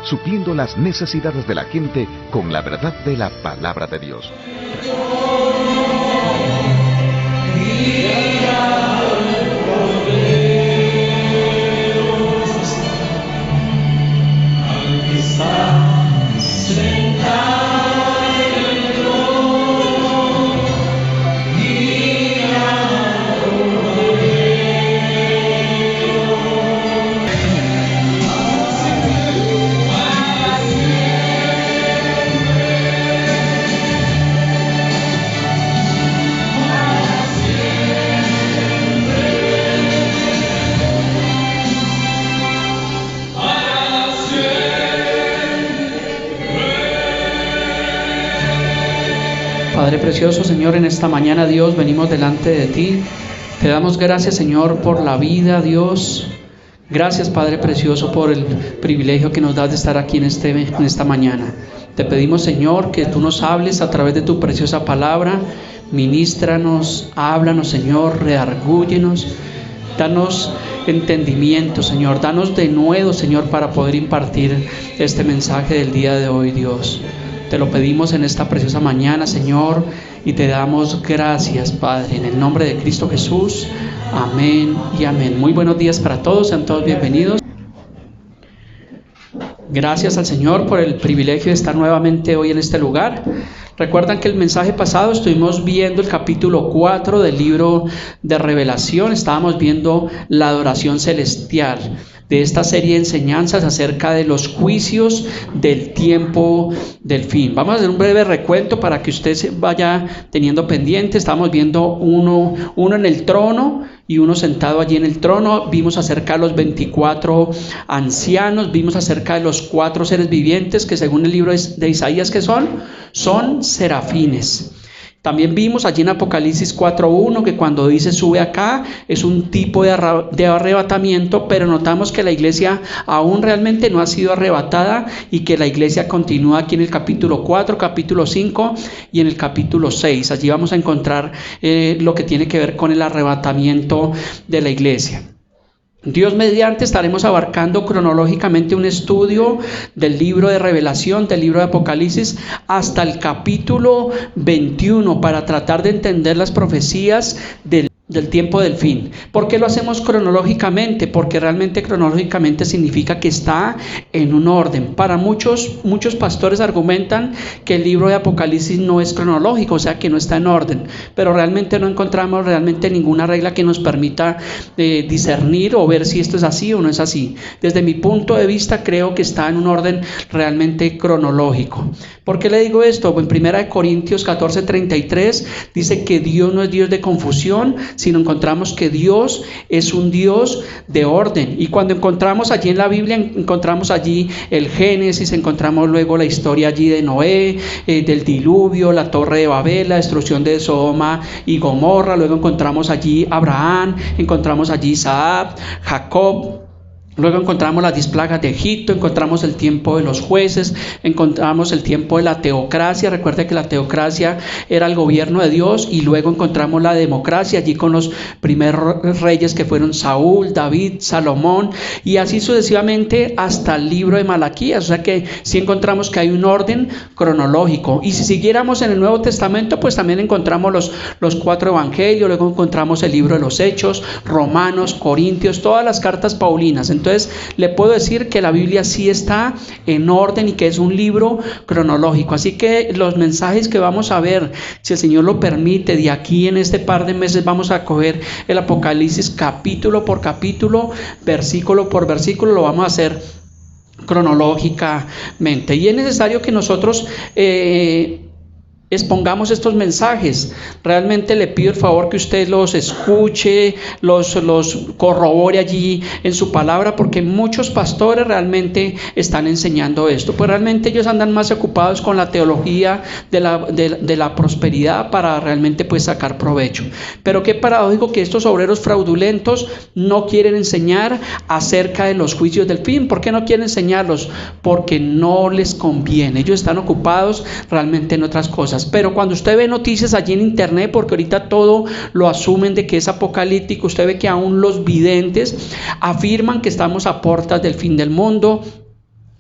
supliendo las necesidades de la gente con la verdad de la palabra de Dios. Padre precioso, Señor, en esta mañana, Dios, venimos delante de ti. Te damos gracias, Señor, por la vida, Dios. Gracias, Padre precioso, por el privilegio que nos das de estar aquí en esta mañana. Te pedimos, Señor, que tú nos hables a través de tu preciosa palabra. Ministranos, háblanos, Señor, redargúyenos. Danos entendimiento, Señor. Danos de nuevo, Señor, para poder impartir este mensaje del día de hoy, Dios. Te lo pedimos en esta preciosa mañana, Señor, y te damos gracias, Padre, en el nombre de Cristo Jesús. Amén y amén. Muy buenos días para todos, sean todos bienvenidos. Gracias al Señor por el privilegio de estar nuevamente hoy en este lugar. Recuerdan que el mensaje pasado estuvimos viendo el capítulo 4 del libro de Revelación. Estábamos viendo la adoración celestial de esta serie de enseñanzas acerca de los juicios del tiempo del fin. Vamos a hacer un breve recuento para que usted se vaya teniendo pendiente. Estamos viendo uno en el trono y uno sentado allí en el trono. Vimos acerca de los 24 ancianos, vimos acerca de los 4 seres vivientes que según el libro de Isaías, ¿qué son serafines. También vimos allí en Apocalipsis 4.1 que cuando dice sube acá es un tipo de arrebatamiento, pero notamos que la iglesia aún realmente no ha sido arrebatada y que la iglesia continúa aquí en el capítulo 4, capítulo 5 y en el capítulo 6. Allí vamos a encontrar lo que tiene que ver con el arrebatamiento de la iglesia. Dios mediante estaremos abarcando cronológicamente un estudio del libro de Revelación, del libro de Apocalipsis, hasta el capítulo 21 para tratar de entender las profecías del tiempo del fin. ¿Por qué lo hacemos cronológicamente? Porque realmente cronológicamente significa que está en un orden. Para muchos pastores argumentan que el libro de Apocalipsis no es cronológico, o sea que no está en orden, pero realmente no encontramos ninguna regla que nos permita discernir o ver si esto es así o no es así. Desde mi punto de vista creo que está en un orden realmente cronológico. ¿Por qué le digo esto? En 1 Corintios 14:33 dice que Dios no es Dios de confusión, sino encontramos que Dios es un Dios de orden. Y cuando encontramos allí en la Biblia, encontramos allí el Génesis, encontramos luego la historia allí de Noé, del diluvio, la torre de Babel, la destrucción de Sodoma y Gomorra. Luego encontramos allí Abraham, encontramos allí Isaac, Jacob. Luego encontramos las 10 plagas de Egipto, encontramos el tiempo de los jueces, encontramos el tiempo de la teocracia. Recuerde que la teocracia era el gobierno de Dios, y luego encontramos la democracia allí con los primeros reyes que fueron Saúl, David, Salomón, y así sucesivamente hasta el libro de Malaquías. O sea que sí encontramos que hay un orden cronológico. Y si siguiéramos en el Nuevo Testamento, pues también encontramos los 4 evangelios, luego encontramos el libro de los Hechos, Romanos, Corintios, todas las cartas paulinas. Entonces le puedo decir que la Biblia sí está en orden y que es un libro cronológico. Así que los mensajes que vamos a ver, si el Señor lo permite, de aquí en este par de meses vamos a coger el Apocalipsis capítulo por capítulo, versículo por versículo, lo vamos a hacer cronológicamente. Y es necesario que nosotros expongamos estos mensajes. Realmente le pido el favor que usted los escuche, los corrobore allí en su palabra, porque muchos pastores realmente están enseñando esto. Pues realmente ellos andan más ocupados con la teología de la prosperidad para realmente pues sacar provecho. Pero qué paradójico que estos obreros fraudulentos no quieren enseñar acerca de los juicios del fin. ¿Por qué no quieren enseñarlos? Porque no les conviene. Ellos están ocupados realmente en otras cosas. Pero cuando usted ve noticias allí en internet, porque ahorita todo lo asumen de que es apocalíptico, usted ve que aún los videntes afirman que estamos a puertas del fin del mundo.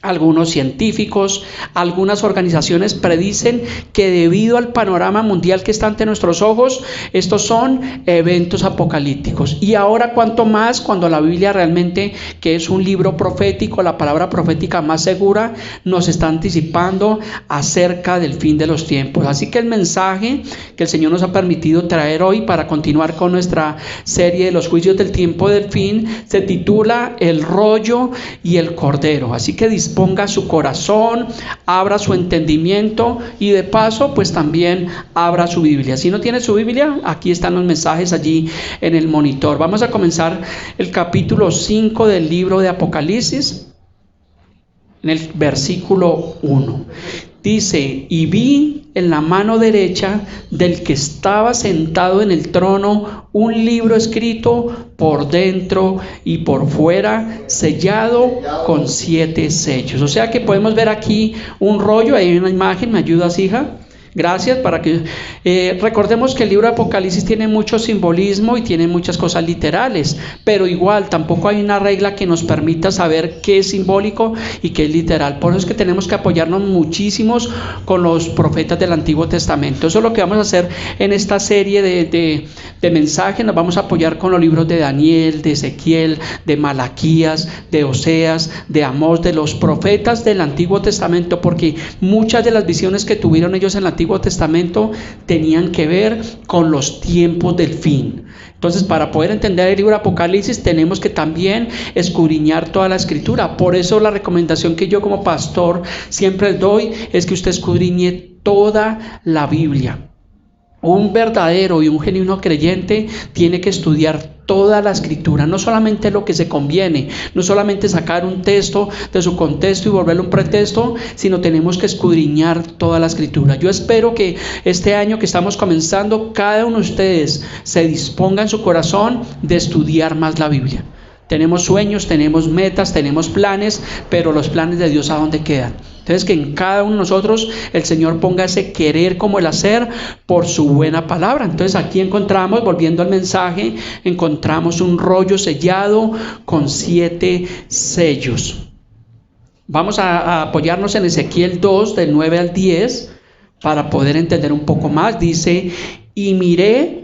Algunos científicos, algunas organizaciones predicen que debido al panorama mundial que está ante nuestros ojos, estos son eventos apocalípticos. Y ahora cuanto más cuando la Biblia realmente, que es un libro profético, la palabra profética más segura, nos está anticipando acerca del fin de los tiempos. Así que el mensaje que el Señor nos ha permitido traer hoy para continuar con nuestra serie de los juicios del tiempo del fin se titula El rollo y el cordero. Así que disponga su corazón, abra su entendimiento y de paso pues también abra su Biblia. Si no tiene su Biblia, aquí están los mensajes allí en el monitor. Vamos a comenzar el capítulo 5 del libro de Apocalipsis en el versículo 1. Dice: y vi en la mano derecha del que estaba sentado en el trono un libro escrito por dentro y por fuera, sellado con 7 sellos. O sea que podemos ver aquí un rollo, hay una imagen, ¿me ayudas, hija? Gracias, para que recordemos que el libro de Apocalipsis tiene mucho simbolismo y tiene muchas cosas literales, pero igual tampoco hay una regla que nos permita saber qué es simbólico y qué es literal. Por eso es que tenemos que apoyarnos muchísimos con los profetas del Antiguo Testamento. Eso es lo que vamos a hacer en esta serie de mensajes. Nos vamos a apoyar con los libros de Daniel, de Ezequiel, de Malaquías, de Oseas, de Amós, de los profetas del Antiguo Testamento, porque muchas de las visiones que tuvieron ellos en el Antiguo Testamento tenían que ver con los tiempos del fin. Entonces, para poder entender el libro de Apocalipsis tenemos que también escudriñar toda la escritura. Por eso la recomendación que yo como pastor siempre doy es que usted escudriñe toda la Biblia. Un verdadero y un genuino creyente tiene que estudiar toda la escritura, no solamente lo que se conviene, no solamente sacar un texto de su contexto y volverlo un pretexto, sino tenemos que escudriñar toda la escritura. Yo espero que este año que estamos comenzando, cada uno de ustedes se disponga en su corazón de estudiar más la Biblia. Tenemos sueños, tenemos metas, tenemos planes, pero los planes de Dios ¿a dónde quedan? Entonces que en cada uno de nosotros el Señor ponga ese querer como el hacer por su buena palabra. Entonces aquí encontramos, volviendo al mensaje, encontramos un rollo sellado con 7 sellos. Vamos a apoyarnos en Ezequiel 2 del 9 al 10 para poder entender un poco más. Dice: y miré,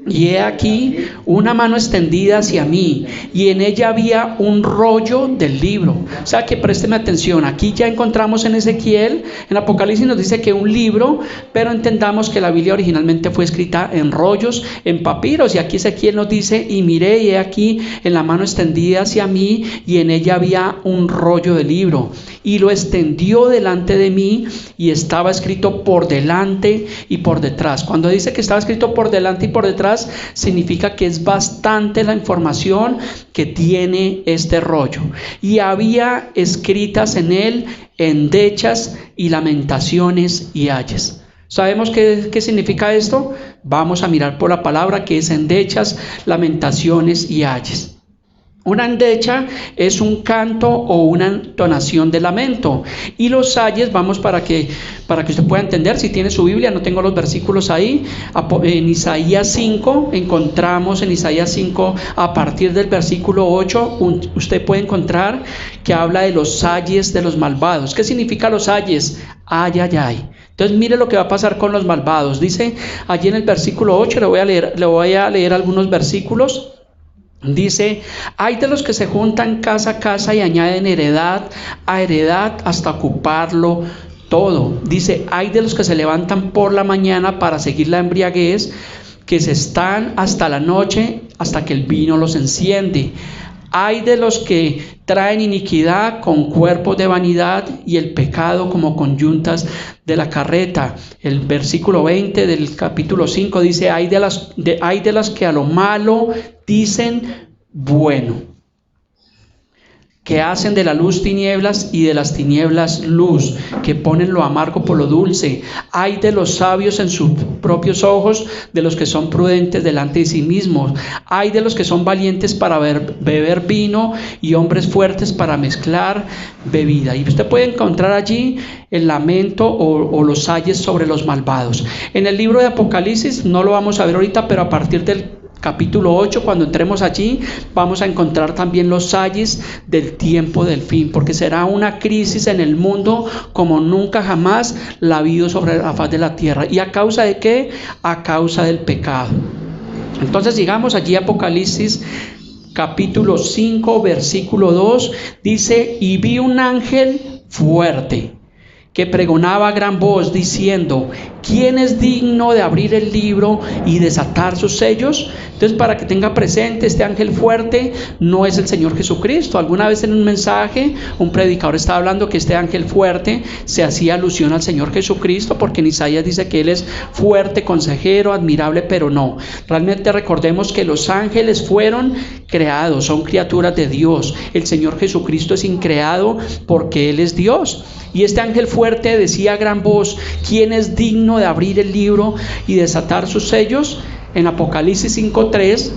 y he aquí una mano extendida hacia mí, y en ella había un rollo del libro. O sea que présteme atención, aquí ya encontramos en Ezequiel, en Apocalipsis nos dice que un libro, pero entendamos que la Biblia originalmente fue escrita en rollos, en papiros, y aquí Ezequiel nos dice: y miré, y he aquí en la mano extendida hacia mí, y en ella había un rollo del libro, y lo extendió delante de mí, y estaba escrito por delante y por detrás. Cuando dice que estaba escrito por delante y por detrás, significa que es bastante la información que tiene este rollo. Y había escritas en él endechas y lamentaciones y ayes. ¿Sabemos qué significa esto? Vamos a mirar por la palabra, que es endechas, lamentaciones y ayes. Una endecha es un canto o una entonación de lamento, y los ayes, vamos para que usted pueda entender, si tiene su Biblia, no tengo los versículos ahí, en Isaías 5, encontramos en Isaías 5 a partir del versículo 8, usted puede encontrar que habla de los ayes de los malvados. ¿Qué significa los ayes? Ay, ay, ay. Entonces mire lo que va a pasar con los malvados. Dice allí en el versículo 8, le voy a leer algunos versículos. Dice: hay de los que se juntan casa a casa y añaden heredad a heredad hasta ocuparlo todo. Dice: hay de los que se levantan por la mañana para seguir la embriaguez, que se están hasta la noche, hasta que el vino los enciende. Hay de los que traen iniquidad con cuerpos de vanidad y el pecado como con yuntas de la carreta. El versículo 20 del capítulo 5 dice: hay de las que a lo malo dicen bueno, que hacen de la luz tinieblas y de las tinieblas luz, que ponen lo amargo por lo dulce. Hay de los sabios en sus propios ojos, de los que son prudentes delante de sí mismos. Hay de los que son valientes para beber vino y hombres fuertes para mezclar bebida. Y usted puede encontrar allí el lamento o los ayes sobre los malvados. En el libro de Apocalipsis, no lo vamos a ver ahorita, pero a partir del capítulo 8, cuando entremos allí, vamos a encontrar también los ayes del tiempo del fin, porque será una crisis en el mundo como nunca jamás la ha habido sobre la faz de la tierra. ¿Y a causa de qué? A causa del pecado. Entonces sigamos allí, Apocalipsis capítulo 5, versículo 2, dice: y vi un ángel fuerte que pregonaba a gran voz diciendo: ¿quién es digno de abrir el libro y desatar sus sellos? Entonces, para que tenga presente, este ángel fuerte no es el Señor Jesucristo. Alguna vez en un mensaje un predicador estaba hablando que este ángel fuerte se hacía alusión al Señor Jesucristo, porque en Isaías dice que Él es fuerte, consejero, admirable, pero no. Realmente recordemos que los ángeles fueron creados, son criaturas de Dios. El Señor Jesucristo es increado porque Él es Dios. Y este ángel fuerte decía a gran voz: ¿quién es digno de abrir el libro y desatar sus sellos? En Apocalipsis 5:3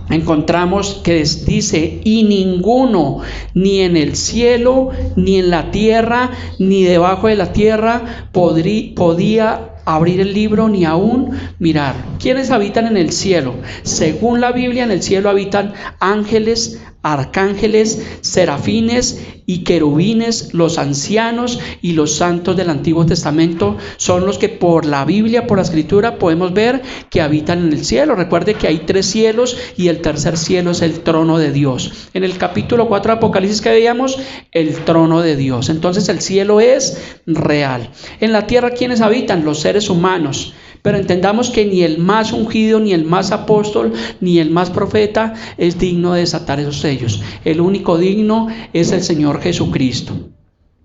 encontramos que dice: y ninguno, ni en el cielo, ni en la tierra, ni debajo de la tierra, podía abrir el libro ni aún mirar. ¿Quiénes habitan en el cielo? Según la Biblia, en el cielo habitan ángeles, arcángeles, serafines y querubines. Los ancianos y los santos del Antiguo Testamento son los que por la Biblia, por la Escritura, podemos ver que habitan en el cielo. Recuerde que hay 3 cielos y el tercer cielo es el trono de Dios. En el capítulo 4 de Apocalipsis que veíamos, el trono de Dios. Entonces el cielo es real. En la tierra, ¿quiénes habitan? Los seres humanos. Pero entendamos que ni el más ungido, ni el más apóstol, ni el más profeta es digno de desatar esos sellos. El único digno es el Señor Jesucristo.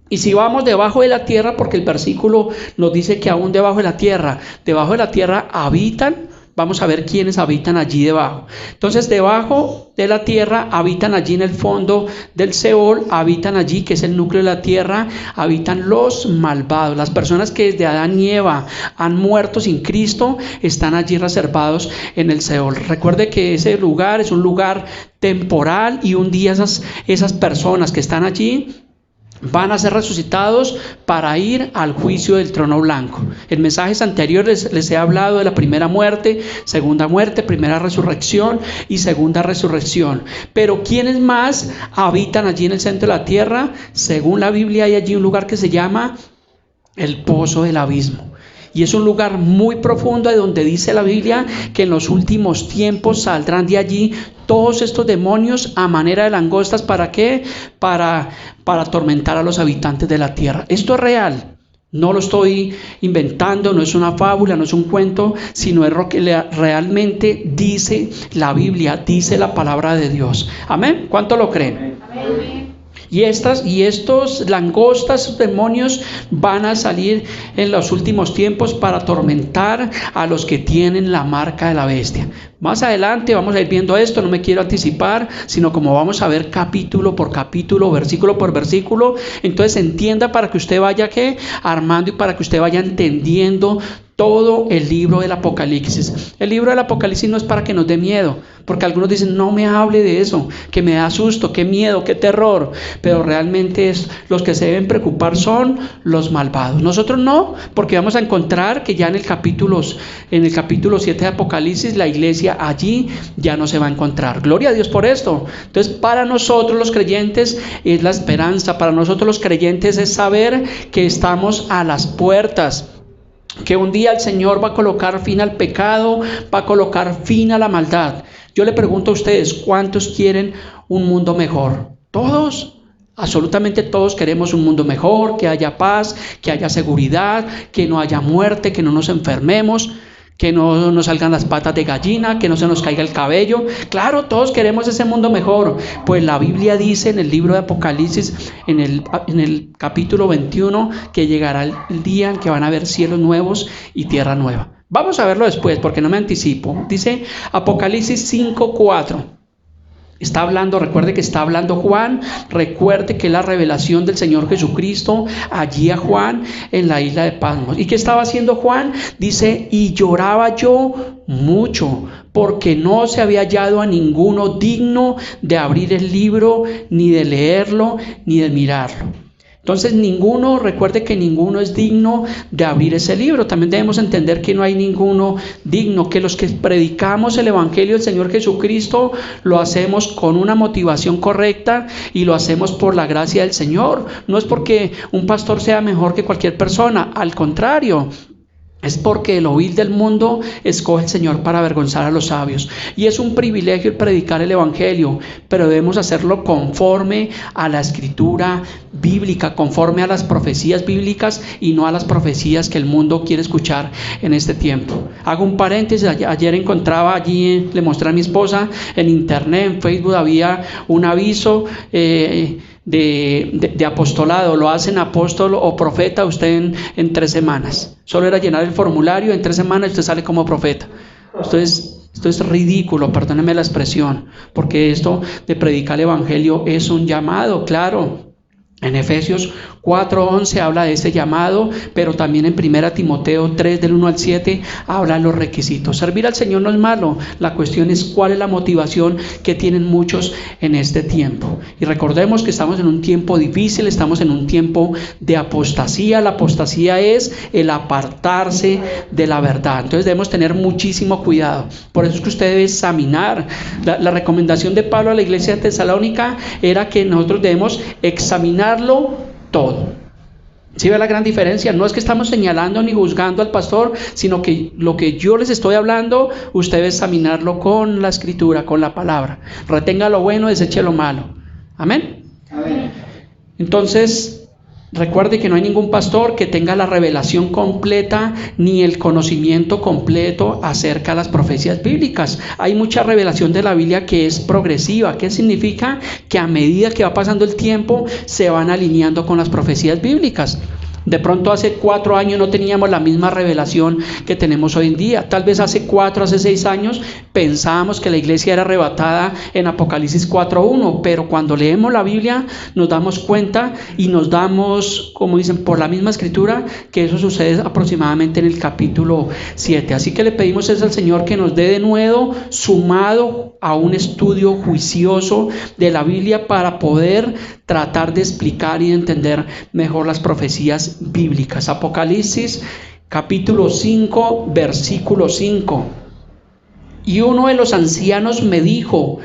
Y si vamos debajo de la tierra, porque el versículo nos dice que aún debajo de la tierra habitan. Vamos a ver quiénes habitan allí debajo. Entonces, debajo de la tierra habitan allí en el fondo del Seol, habitan allí, que es el núcleo de la tierra, habitan los malvados. Las personas que desde Adán y Eva han muerto sin Cristo están allí reservados en el Seol. Recuerde que ese lugar es un lugar temporal y un día esas personas que están allí van a ser resucitados para ir al juicio del trono blanco. En mensajes anteriores les he hablado de la primera muerte, segunda muerte, primera resurrección y segunda resurrección. Pero ¿quiénes más habitan allí en el centro de la tierra? Según la Biblia, hay allí un lugar que se llama el pozo del abismo. Y es un lugar muy profundo, de donde dice la Biblia que en los últimos tiempos saldrán de allí todos estos demonios a manera de langostas. ¿Para qué? Para atormentar a los habitantes de la tierra. Esto es real. No lo estoy inventando, no es una fábula, no es un cuento, sino es lo que realmente dice la Biblia, dice la palabra de Dios. ¿Amén? ¿Cuánto lo creen? Amén. Y estos langostas, demonios, van a salir en los últimos tiempos para atormentar a los que tienen la marca de la bestia. Más adelante vamos a ir viendo esto, no me quiero anticipar, sino como vamos a ver capítulo por capítulo, versículo por versículo. Entonces entienda, para que usted vaya armando y para que usted vaya entendiendo todo el libro del Apocalipsis. El libro del Apocalipsis no es para que nos dé miedo, porque algunos dicen: no me hable de eso, que me da susto, qué miedo, qué terror. Pero realmente los que se deben preocupar son los malvados. Nosotros no, porque vamos a encontrar que ya en el capítulo 7 de Apocalipsis, la iglesia allí ya no se va a encontrar. Gloria a Dios por esto. Entonces, para nosotros los creyentes es la esperanza. Para nosotros los creyentes es saber que estamos a las puertas, que un día el Señor va a colocar fin al pecado, va a colocar fin a la maldad. Yo le pregunto a ustedes: ¿cuántos quieren un mundo mejor? ¿Todos? Absolutamente todos queremos un mundo mejor, que haya paz, que haya seguridad, que no haya muerte, que no nos enfermemos, que no nos salgan las patas de gallina, que no se nos caiga el cabello. Claro, todos queremos ese mundo mejor. Pues la Biblia dice en el libro de Apocalipsis, en el capítulo 21, que llegará el día en que van a haber cielos nuevos y tierra nueva. Vamos a verlo después, porque no me anticipo. Dice Apocalipsis 5:4. Está hablando, recuerde que está hablando Juan, recuerde que es la revelación del Señor Jesucristo allí a Juan en la isla de Patmos. ¿Y qué estaba haciendo Juan? Dice: y lloraba yo mucho, porque no se había hallado a ninguno digno de abrir el libro, ni de leerlo, ni de mirarlo. Entonces recuerde que ninguno es digno de abrir ese libro. También debemos entender que no hay ninguno digno, que los que predicamos el Evangelio del Señor Jesucristo lo hacemos con una motivación correcta y lo hacemos por la gracia del Señor. No es porque un pastor sea mejor que cualquier persona, al contrario. Es porque lo vil del mundo escoge el Señor para avergonzar a los sabios. Y es un privilegio el predicar el Evangelio, pero debemos hacerlo conforme a la escritura bíblica, conforme a las profecías bíblicas y no a las profecías que el mundo quiere escuchar en este tiempo. Hago un paréntesis, ayer encontraba allí, le mostré a mi esposa en internet, en Facebook había un aviso de apostolado. Lo hacen apóstol o profeta usted en 3 semanas. Solo era llenar el formulario, en 3 semanas usted sale como profeta. Esto es ridículo, perdónenme la expresión, porque esto de predicar el Evangelio es un llamado, claro. En Efesios 4:11 habla de ese llamado, pero también en 1 Timoteo 3 del 1 al 7 habla de los requisitos. Servir al Señor no es malo, la cuestión es cuál es la motivación que tienen muchos en este tiempo. Y recordemos que estamos en un tiempo difícil, estamos en un tiempo de apostasía. La apostasía es el apartarse de la verdad. Entonces debemos tener muchísimo cuidado. Por eso es que usted debe examinar. La recomendación de Pablo a la iglesia de Tesalónica era que nosotros debemos examinar todo. ¿Sí ve la gran diferencia? No es que estamos señalando ni juzgando al pastor, sino que lo que yo les estoy hablando, usted debe examinarlo con la escritura, con la palabra. Retenga lo bueno, deseche lo malo. Amén. Amén. Entonces, recuerde que no hay ningún pastor que tenga la revelación completa ni el conocimiento completo acerca de las profecías bíblicas. Hay mucha revelación de la Biblia que es progresiva. ¿Qué significa? Que a medida que va pasando el tiempo se van alineando con las profecías bíblicas. De pronto hace 4 años no teníamos la misma revelación que tenemos hoy en día. Tal vez hace 6 años pensábamos que la iglesia era arrebatada en Apocalipsis 4:1, pero cuando leemos la Biblia nos damos cuenta y nos damos, como dicen, por la misma escritura, que eso sucede aproximadamente en el capítulo 7. Así que le pedimos al Señor que nos dé de nuevo, sumado a un estudio juicioso de la Biblia, para poder tratar de explicar y de entender mejor las profecías bíblicas. Apocalipsis capítulo 5 versículo 5. Y uno de los ancianos me dijo: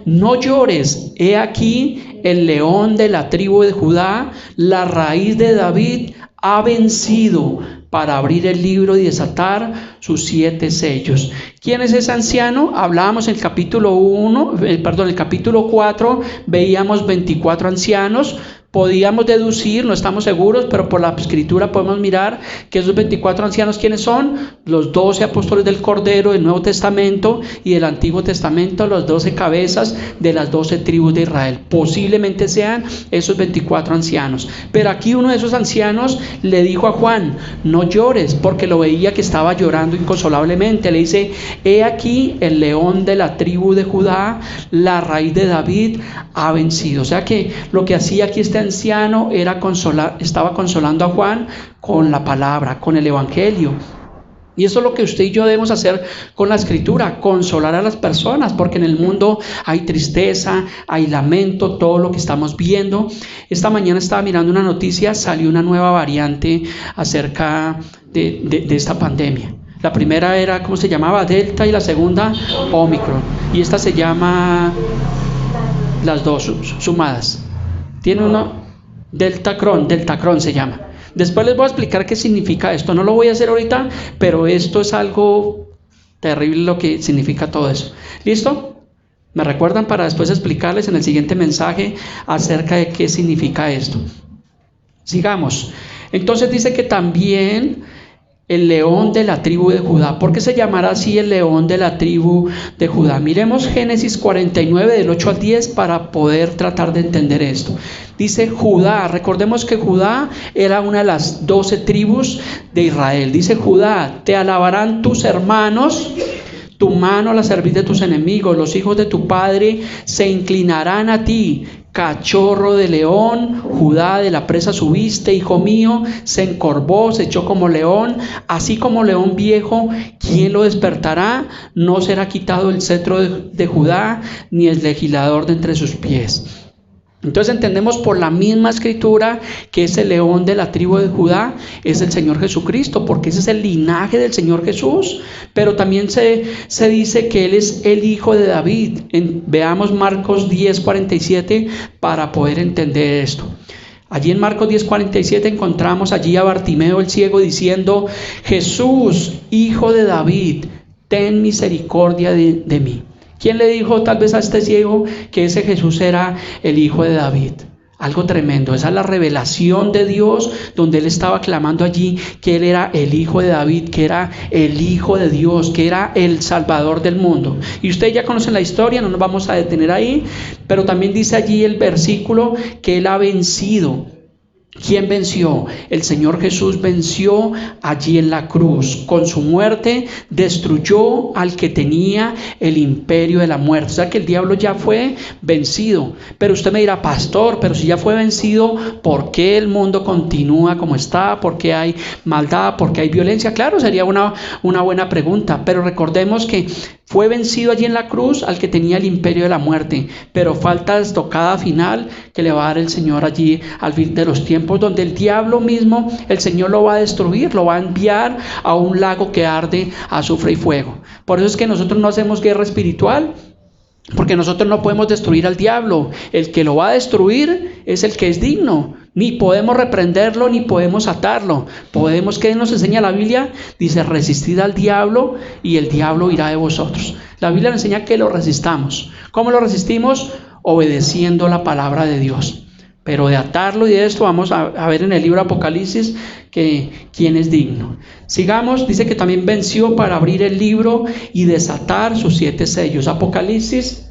no llores, he aquí el león de la tribu de Judá, la raíz de David, ha vencido para abrir el libro y desatar sus 7 sellos. ¿Quién es ese anciano? Hablábamos en el capítulo 4, veíamos 24 ancianos. Podíamos deducir, no estamos seguros, pero por la escritura podemos mirar que esos 24 ancianos, ¿quiénes son? Los 12 apóstoles del Cordero del Nuevo Testamento y del Antiguo Testamento, los 12 cabezas de las 12 tribus de Israel. Posiblemente sean esos 24 ancianos. Pero aquí uno de esos ancianos le dijo a Juan: no llores, porque lo veía que estaba llorando inconsolablemente. Le dice: he aquí el león de la tribu de Judá, la raíz de David, ha vencido. O sea que lo que hacía aquí este anciano era estaba consolando a Juan con la palabra, con el Evangelio. Y eso es lo que usted y yo debemos hacer con la escritura: consolar a las personas, porque en el mundo hay tristeza, hay lamento, todo lo que estamos viendo. Esta mañana estaba mirando una noticia, salió una nueva variante acerca de esta pandemia. La primera era, ¿cómo se llamaba? Delta, y la segunda Omicron. Y esta se llama, las dos sumadas. Tiene uno, Deltacron se llama. Después les voy a explicar qué significa esto. No lo voy a hacer ahorita, pero esto es algo terrible lo que significa todo eso. ¿Listo? Me recuerdan para después explicarles en el siguiente mensaje acerca de qué significa esto. Sigamos. Entonces dice que también el león de la tribu de Judá. ¿Por qué se llamará así el león de la tribu de Judá? Miremos Génesis 49 del 8 al 10 para poder tratar de entender esto. Dice Judá, recordemos que Judá era una de las 12 tribus de Israel. Dice Judá: te alabarán tus hermanos, tu mano la servid de tus enemigos, los hijos de tu padre se inclinarán a ti. Cachorro de león, Judá, de la presa subiste, hijo mío, se encorvó, se echó como león, así como león viejo, ¿quién lo despertará? No será quitado el cetro de Judá, ni el legislador de entre sus pies. Entonces entendemos por la misma escritura que ese león de la tribu de Judá es el Señor Jesucristo, porque ese es el linaje del Señor Jesús. Pero también se dice que Él es el hijo de David. Veamos Marcos 10:47 para poder entender esto. Allí en Marcos 10:47 encontramos allí a Bartimeo el ciego diciendo: Jesús, hijo de David, ten misericordia de mí. ¿Quién le dijo tal vez a este ciego que ese Jesús era el hijo de David? Algo tremendo. Esa es la revelación de Dios, donde Él estaba clamando allí que Él era el hijo de David, que era el hijo de Dios, que era el salvador del mundo. Y ustedes ya conocen la historia, no nos vamos a detener ahí, pero también dice allí el versículo que Él ha vencido. ¿Quién venció? El Señor Jesús venció allí en la cruz. Con su muerte destruyó al que tenía el imperio de la muerte. O sea que el diablo ya fue vencido. Pero usted me dirá: pastor, pero si ya fue vencido, ¿por qué el mundo continúa como está? ¿Por qué hay maldad? ¿Por qué hay violencia? Claro, sería una buena pregunta. Pero recordemos que fue vencido allí en la cruz al que tenía el imperio de la muerte. Pero falta la estocada final que le va a dar el Señor allí al fin de los tiempos, donde el diablo mismo, el Señor lo va a destruir, lo va a enviar a un lago que arde azufre y fuego. Por eso es que nosotros no hacemos guerra espiritual, porque nosotros no podemos destruir al diablo. El que lo va a destruir es el que es digno. Ni podemos reprenderlo, ni podemos atarlo. Podemos, ¿qué nos enseña la Biblia? Dice: resistid al diablo y el diablo irá de vosotros. La Biblia nos enseña que lo resistamos. ¿Cómo lo resistimos? Obedeciendo la palabra de Dios. Pero de atarlo y de esto vamos a ver en el libro Apocalipsis que quién es digno. Sigamos, dice que también venció para abrir el libro y desatar sus 7 sellos. Apocalipsis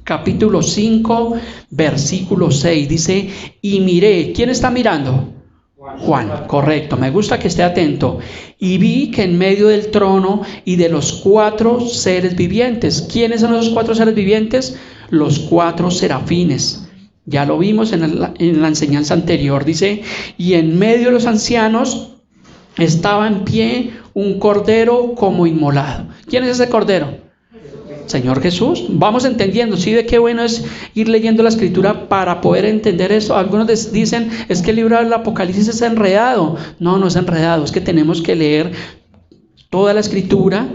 capítulo 5, versículo 6, dice: y miré. ¿Quién está mirando? Juan, correcto, me gusta que esté atento. Y vi que en medio del trono y de los 4 seres vivientes. ¿Quiénes son esos 4 seres vivientes? Los 4 serafines. Ya lo vimos en la enseñanza anterior. Dice: y en medio de los ancianos estaba en pie un cordero como inmolado. ¿Quién es ese cordero? Señor Jesús. Vamos entendiendo, ¿sí? De qué bueno es ir leyendo la escritura para poder entender eso. Algunos dicen: es que el libro del Apocalipsis es enredado. No, no es enredado, es que tenemos que leer toda la escritura,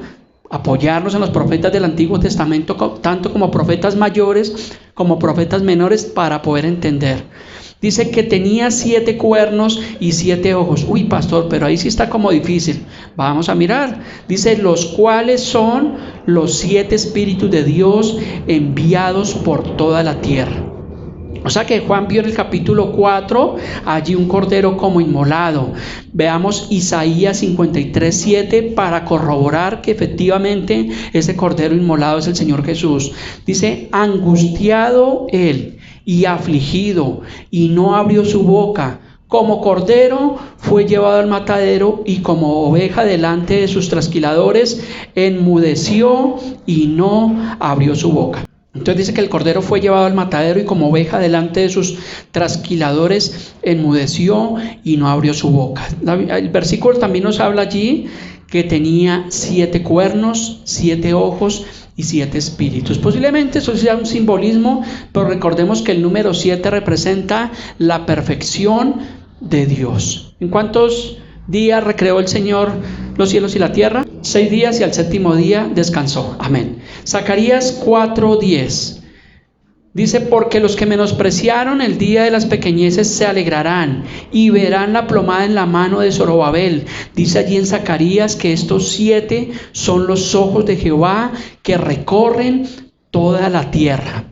apoyarnos en los profetas del Antiguo Testamento, tanto como profetas mayores como profetas menores, para poder entender. Dice que tenía 7 cuernos y 7 ojos. Uy, pastor, pero ahí sí está como difícil. Vamos a mirar. Dice: los cuales son los 7 espíritus de Dios enviados por toda la tierra. O sea que Juan vio en el capítulo 4 allí un cordero como inmolado. Veamos Isaías 53:7 para corroborar que efectivamente ese cordero inmolado es el Señor Jesús. Dice: angustiado él y afligido, y no abrió su boca. Como cordero fue llevado al matadero, y como oveja delante de sus trasquiladores enmudeció y no abrió su boca. Entonces dice que el cordero fue llevado al matadero, y como oveja delante de sus trasquiladores enmudeció y no abrió su boca. El versículo también nos habla allí que tenía 7 cuernos, 7 ojos y 7 espíritus. Posiblemente eso sea un simbolismo, pero recordemos que el número 7 representa la perfección de Dios. ¿En cuántos días recreó el Señor los cielos y la tierra? 6 días, y al 7º día descansó. Amén. Zacarías 4:10 dice: porque los que menospreciaron el día de las pequeñeces se alegrarán y verán la plomada en la mano de Zorobabel. Dice allí en Zacarías que estos 7 son los ojos de Jehová que recorren toda la tierra.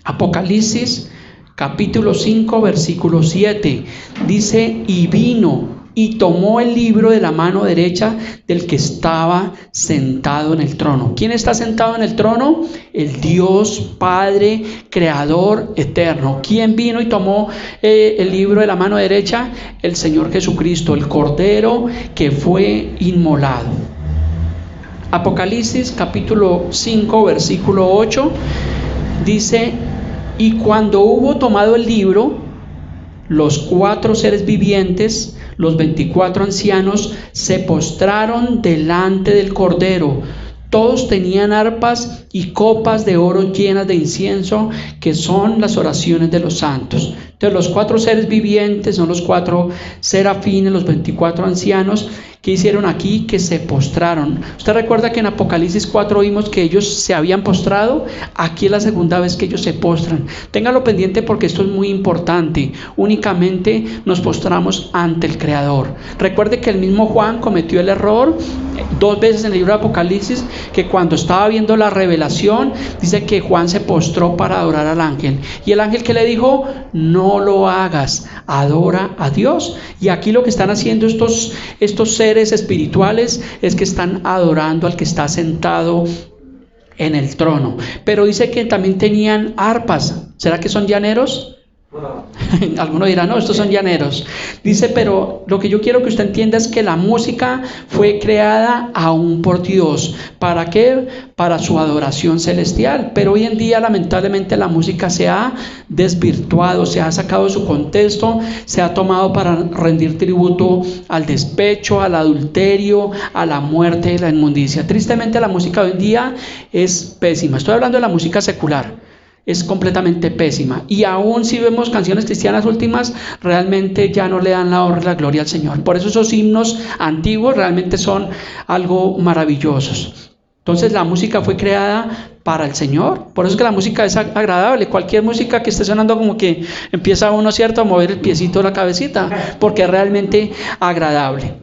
Apocalipsis capítulo 5 versículo 7 dice: y vino y tomó el libro de la mano derecha del que estaba sentado en el trono. ¿Quién está sentado en el trono? El Dios Padre, Creador eterno. ¿Quién vino y tomó el libro de la mano derecha? El Señor Jesucristo, el Cordero que fue inmolado. Apocalipsis capítulo 5 versículo 8 dice: y cuando hubo tomado el libro, los 4 seres vivientes, los 24 ancianos, se postraron delante del Cordero, Todos tenían arpas y copas de oro llenas de incienso, que son las oraciones de los santos. Entonces los 4 seres vivientes son los 4 serafines, los 24 ancianos. ¿Qué hicieron aquí? Que se postraron. ¿Usted recuerda que en Apocalipsis 4 vimos que ellos se habían postrado? Aquí es la segunda vez que ellos se postran. Téngalo pendiente porque esto es muy importante. Únicamente nos postramos ante el Creador. Recuerde que el mismo Juan cometió el error 2 veces en el libro de Apocalipsis, que cuando estaba viendo la revelación, dice que Juan se postró para adorar al ángel. Y el ángel, que le dijo: no lo hagas, adora a Dios. Y aquí lo que están haciendo estos seres espirituales es que están adorando al que está sentado en el trono. Pero dice que también tenían arpas. ¿Será que son llaneros? Algunos dirán: no, estos son llaneros. Dice, pero lo que yo quiero que usted entienda es que la música fue creada aún por Dios. ¿Para qué? Para su adoración celestial. Pero hoy en día, lamentablemente, la música se ha desvirtuado, se ha sacado de su contexto, se ha tomado para rendir tributo al despecho, al adulterio, a la muerte y la inmundicia. Tristemente, la música hoy en día es pésima. Estoy hablando de la música secular. Es completamente pésima. Y aún si vemos canciones cristianas últimas, realmente ya no le dan la honra y la gloria al Señor. Por eso esos himnos antiguos realmente son algo maravillosos. Entonces la música fue creada para el Señor. Por eso es que la música es agradable. Cualquier música que esté sonando, como que empieza uno, ¿cierto?, a mover el piecito, la cabecita, porque es realmente agradable.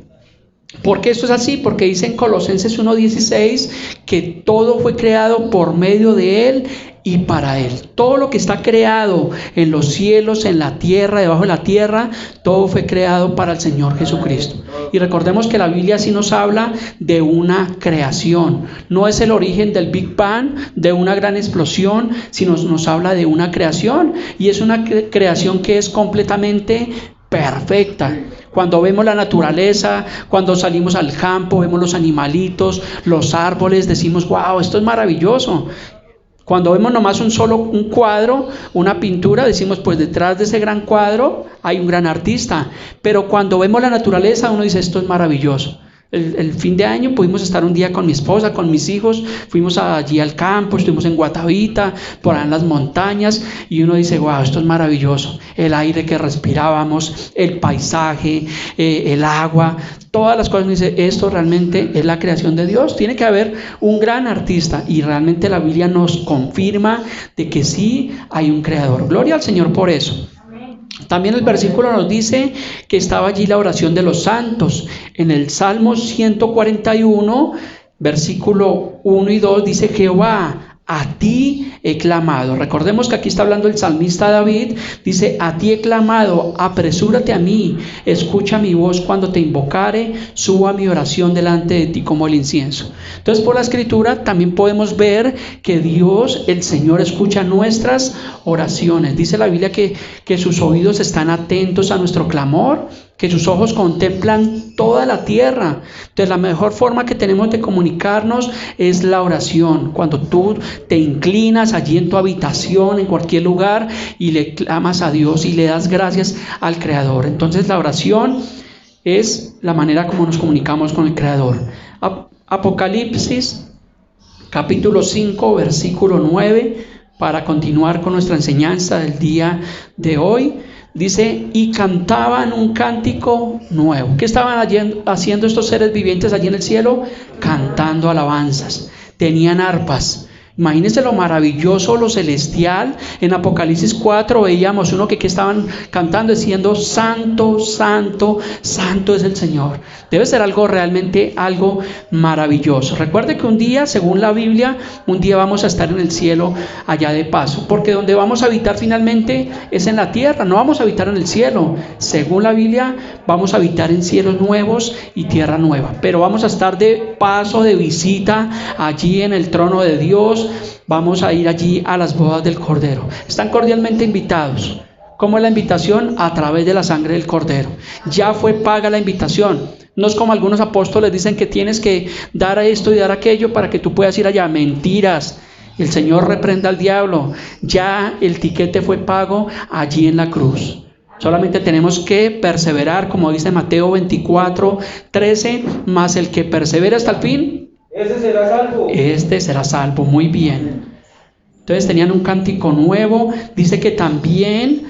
¿Por qué esto es así? Porque dice en Colosenses 1:16 que todo fue creado por medio de Él y para Él. Todo lo que está creado en los cielos, en la tierra, debajo de la tierra, todo fue creado para el Señor Jesucristo. Y recordemos que la Biblia sí nos habla de una creación. No es el origen del Big Bang, de una gran explosión, sino nos habla de una creación. Y es una creación que es completamente perfecta. Cuando vemos la naturaleza, cuando salimos al campo, vemos los animalitos, los árboles, decimos: wow, esto es maravilloso. Cuando vemos nomás un cuadro, una pintura, decimos: pues detrás de ese gran cuadro hay un gran artista. Pero cuando vemos la naturaleza, uno dice: esto es maravilloso. El fin de año pudimos estar un día con mi esposa, con mis hijos, fuimos allí al campo, estuvimos en Guatavita, por ahí en las montañas, y uno dice: wow, esto es maravilloso. El aire que respirábamos, el paisaje, el agua, todas las cosas. Uno dice: esto realmente es la creación de Dios. Tiene que haber un gran artista, y realmente la Biblia nos confirma de que sí hay un creador. Gloria al Señor por eso. También el versículo nos dice que estaba allí la oración de los santos. En el Salmo 141, versículo 1 y 2 dice: Jehová, a ti he clamado. Recordemos que aquí está hablando el salmista David. Dice: a ti he clamado, apresúrate a mí, escucha mi voz cuando te invocare, suba mi oración delante de ti como el incienso. Entonces, por la escritura también podemos ver que Dios, el Señor, escucha nuestras oraciones. Dice la Biblia que sus oídos están atentos a nuestro clamor, que sus ojos contemplan toda la tierra. Entonces la mejor forma que tenemos de comunicarnos es la oración. Cuando tú te inclinas allí en tu habitación, en cualquier lugar, y le clamas a Dios y le das gracias al Creador. Entonces la oración es la manera como nos comunicamos con el Creador. Apocalipsis capítulo 5 versículo 9, para continuar con nuestra enseñanza del día de hoy. Dice: y cantaban un cántico nuevo. ¿Qué estaban haciendo estos seres vivientes allí en el cielo? Cantando alabanzas. Tenían arpas. Imagínense lo maravilloso, lo celestial. En Apocalipsis 4 veíamos uno que estaban cantando, diciendo: santo, santo, santo es el Señor. Debe ser algo realmente, algo maravilloso. Recuerde que un día, según la Biblia, un día vamos a estar en el cielo allá de paso, porque donde vamos a habitar finalmente es en la tierra. No vamos a habitar en el cielo. Según la Biblia, vamos a habitar en cielos nuevos y tierra nueva, pero vamos a estar de paso, de visita allí en el trono de Dios. Vamos a ir allí a las bodas del Cordero. Están cordialmente invitados. ¿Cómo es la invitación? A través de la sangre del Cordero. Ya fue paga la invitación. No es como algunos apóstoles dicen que tienes que dar esto y dar aquello para que tú puedas ir allá. Mentiras. El Señor reprenda al diablo. Ya el tiquete fue pago allí en la cruz. Solamente tenemos que perseverar, como dice Mateo 24:13, mas el que persevera hasta el fin, Ese será salvo. Este será salvo. Muy bien. Entonces tenían un cántico nuevo. Dice que también,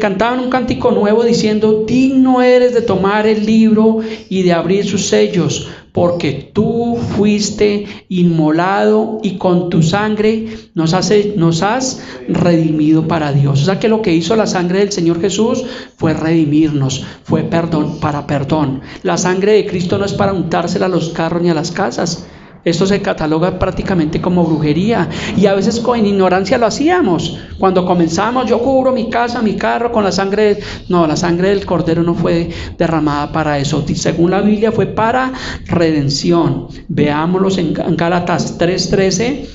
cantaban un cántico nuevo diciendo: digno eres de tomar el libro y de abrir sus sellos, porque tú fuiste inmolado y con tu sangre nos has redimido para Dios. O sea que lo que hizo la sangre del Señor Jesús fue redimirnos, fue perdón, para perdón. La sangre de Cristo no es para untársela a los carros ni a las casas. Esto se cataloga prácticamente como brujería, y a veces con ignorancia lo hacíamos. Cuando comenzamos: yo cubro mi casa, mi carro con la sangre. No, la sangre del Cordero no fue derramada para eso. Según la Biblia, fue para redención. Veámoslos en Gálatas 3:13.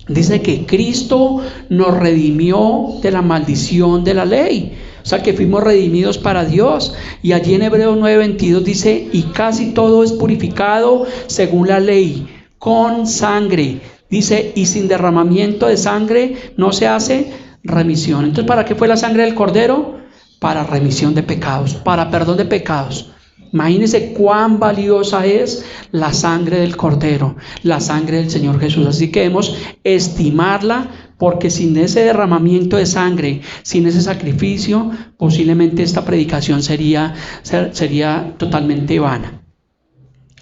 Dice que Cristo nos redimió de la maldición de la ley. O sea que fuimos redimidos para Dios. Y allí en Hebreos 9:22 dice: y casi todo es purificado según la ley, con sangre. Dice: y sin derramamiento de sangre no se hace remisión. Entonces, ¿para qué fue la sangre del Cordero? Para remisión de pecados, para perdón de pecados. Imagínense cuán valiosa es la sangre del Cordero, la sangre del Señor Jesús. Así que debemos estimarla, porque sin ese derramamiento de sangre, sin ese sacrificio, posiblemente esta predicación sería totalmente vana.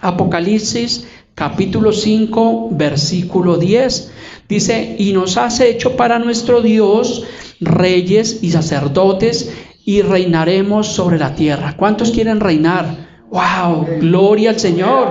Apocalipsis capítulo 5, versículo 10, dice: y nos has hecho para nuestro Dios reyes y sacerdotes, y reinaremos sobre la tierra. ¿Cuántos quieren reinar? ¡Wow! ¡Gloria al Señor!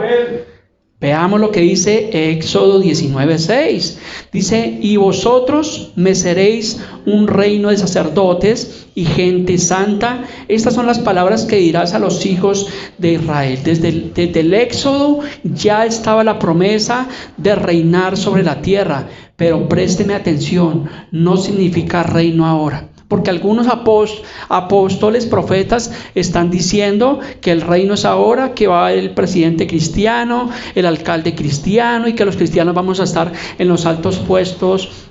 Veamos lo que dice Éxodo 19:6. Dice: y vosotros me seréis un reino de sacerdotes y gente santa. Estas son las palabras que dirás a los hijos de Israel. Desde el Éxodo ya estaba la promesa de reinar sobre la tierra. Pero présteme atención, no significa reino ahora. Porque algunos apóstoles, profetas, están diciendo que el reino es ahora, que va el presidente cristiano, el alcalde cristiano, y que los cristianos vamos a estar en los altos puestos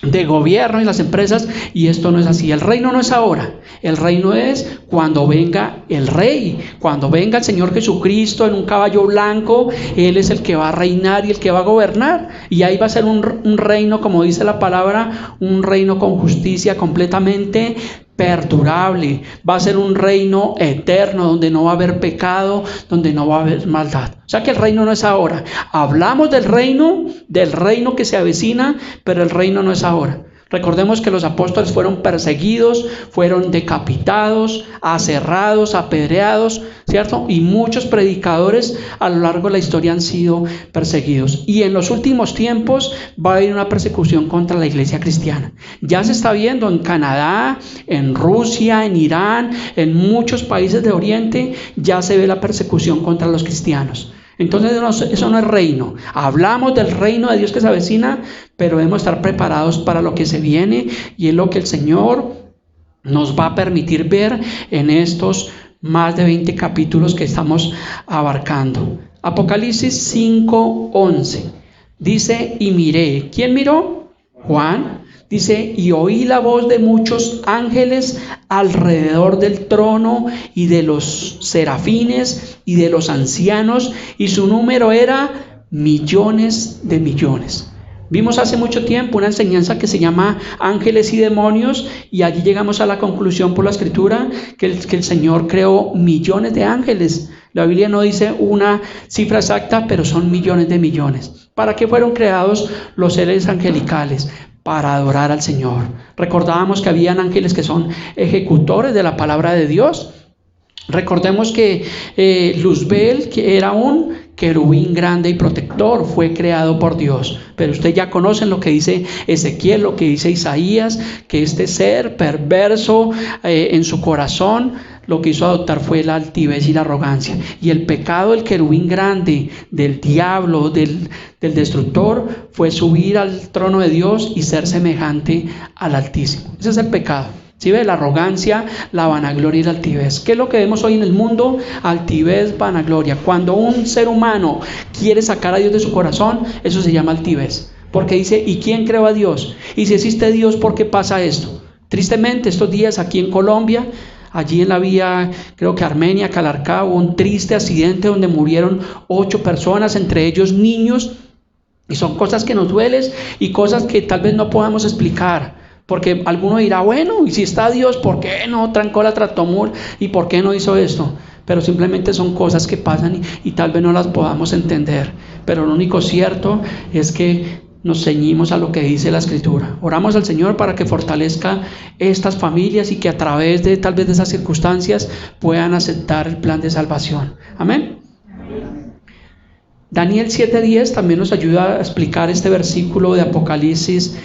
de gobierno y las empresas. Y esto no es así. El reino no es ahora. El reino es cuando venga el rey, cuando venga el Señor Jesucristo en un caballo blanco. Él es el que va a reinar y el que va a gobernar, y ahí va a ser un reino, como dice la palabra, un reino con justicia completamente perdurable. Va a ser un reino eterno, donde no va a haber pecado, donde no va a haber maldad. O sea que el reino no es ahora. Hablamos del reino que se avecina, pero el reino no es ahora. Recordemos que los apóstoles fueron perseguidos, fueron decapitados, aserrados, apedreados, ¿cierto? Y muchos predicadores a lo largo de la historia han sido perseguidos. Y en los últimos tiempos va a haber una persecución contra la iglesia cristiana. Ya se está viendo en Canadá, en Rusia, en Irán, en muchos países de Oriente, ya se ve la persecución contra los cristianos. Entonces eso no es reino. Hablamos del reino de Dios que se avecina, pero debemos estar preparados para lo que se viene, y es lo que el Señor nos va a permitir ver en estos más de 20 capítulos que estamos abarcando. Apocalipsis 5:11 dice: y miré. ¿Quién miró? Juan. Dice: y oí la voz de muchos ángeles alrededor del trono y de los serafines y de los ancianos, y su número era millones de millones. Vimos hace mucho tiempo una enseñanza que se llama Ángeles y Demonios, y allí llegamos a la conclusión por la Escritura que el Señor creó millones de ángeles. La Biblia no dice una cifra exacta, pero son millones de millones. ¿Para qué fueron creados los seres angelicales? Para adorar al Señor. Recordábamos que habían ángeles que son ejecutores de la palabra de Dios. Recordemos que Luzbel, que era un querubín grande y protector, fue creado por Dios. Pero ustedes ya conocen lo que dice Ezequiel, lo que dice Isaías, que este ser perverso en su corazón, lo que hizo adoptar fue la altivez y la arrogancia. Y el pecado del querubín grande, del diablo, del destructor, fue subir al trono de Dios y ser semejante al Altísimo. Ese es el pecado. ¿Sí ve? La arrogancia, la vanagloria y la altivez. ¿Qué es lo que vemos hoy en el mundo? Altivez, vanagloria. Cuando un ser humano quiere sacar a Dios de su corazón, eso se llama altivez. Porque dice: ¿y quién creó a Dios? Y si existe Dios, ¿por qué pasa esto? Tristemente, estos días aquí en Colombia allí en la vía, creo que Armenia, Calarcá, hubo un triste accidente donde murieron 8 personas, entre ellos niños, y son cosas que nos duelen y cosas que tal vez no podamos explicar, porque alguno dirá, bueno, y si está Dios, ¿por qué no trancó la Tractomul y por qué no hizo esto? Pero simplemente son cosas que pasan y tal vez no las podamos entender, pero lo único cierto es que nos ceñimos a lo que dice la Escritura. Oramos al Señor para que fortalezca estas familias y que a través de tal vez de esas circunstancias puedan aceptar el plan de salvación. Amén. Daniel 7:10 también nos ayuda a explicar este versículo de Apocalipsis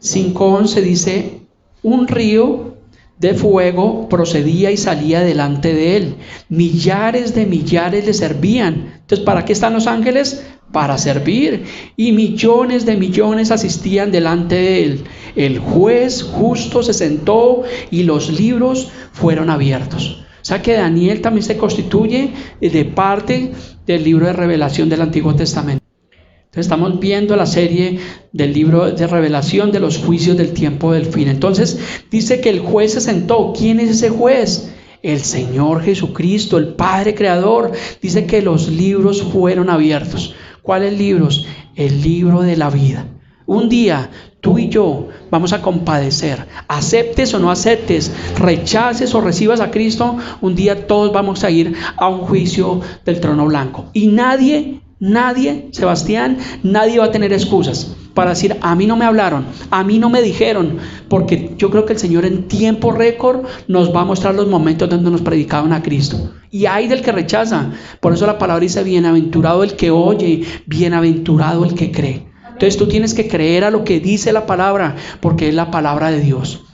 5:11. Dice, un río de fuego procedía y salía delante de él. Millares de millares le servían. Entonces, ¿para qué están los ángeles? Para servir. Y millones de millones asistían delante de él. El juez justo se sentó y los libros fueron abiertos. O sea que Daniel también se constituye de parte del libro de Revelación del Antiguo Testamento. Entonces estamos viendo la serie del libro de Revelación de los juicios del tiempo del fin. Entonces dice que el juez se sentó. ¿Quién es ese juez? El Señor Jesucristo, el Padre Creador. Dice que los libros fueron abiertos. ¿Cuáles libros? El libro de la vida. Un día tú y yo vamos a compadecer, aceptes o no aceptes, rechaces o recibas a Cristo, un día todos vamos a ir a un juicio del trono blanco. Y nadie, Sebastián, nadie va a tener excusas para decir, a mí no me hablaron, a mí no me dijeron, porque yo creo que el Señor en tiempo récord nos va a mostrar los momentos donde nos predicaban a Cristo. Y hay del que rechaza. Por eso la palabra dice, bienaventurado el que oye, bienaventurado el que cree. Entonces tú tienes que creer a lo que dice la palabra, porque es la palabra de Dios.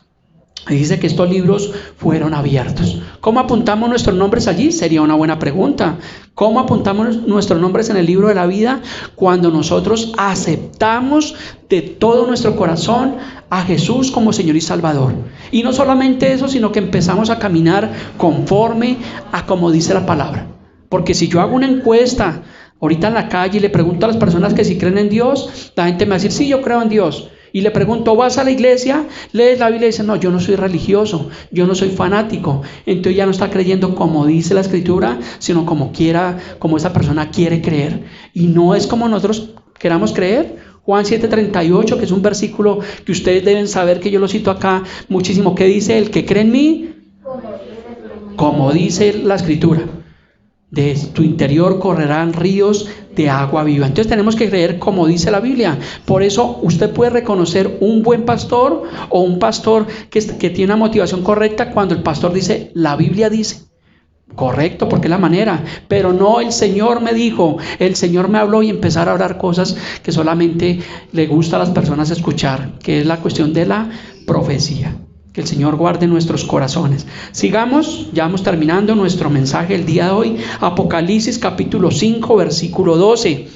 Y dice que estos libros fueron abiertos. ¿Cómo apuntamos nuestros nombres allí? Sería una buena pregunta. ¿Cómo apuntamos nuestros nombres en el libro de la vida? Cuando nosotros aceptamos de todo nuestro corazón a Jesús como Señor y Salvador. Y no solamente eso, sino que empezamos a caminar conforme a como dice la palabra. Porque si yo hago una encuesta ahorita en la calle y le pregunto a las personas que si creen en Dios, la gente me va a decir, sí, yo creo en Dios. Y le pregunto, ¿vas a la iglesia? ¿Lees la Biblia? Y dice, no, yo no soy religioso, yo no soy fanático. Entonces ya no está creyendo como dice la Escritura, sino como esa persona quiere creer. Y no es como nosotros queramos creer. Juan 7:38, que es un versículo que ustedes deben saber, que yo lo cito acá muchísimo, que dice, el que cree en mí, como dice la Escritura, de tu interior correrán ríos de agua viva. Entonces tenemos que creer como dice la Biblia. Por eso usted puede reconocer un buen pastor o un pastor que tiene una motivación correcta cuando el pastor dice, la Biblia dice. Correcto, porque es la manera. Pero no, el Señor me dijo, el Señor me habló, y empezar a hablar cosas que solamente le gusta a las personas escuchar, que es la cuestión de la profecía. Que el Señor guarde nuestros corazones. Sigamos, ya vamos terminando nuestro mensaje el día de hoy. Apocalipsis capítulo 5, versículo 12.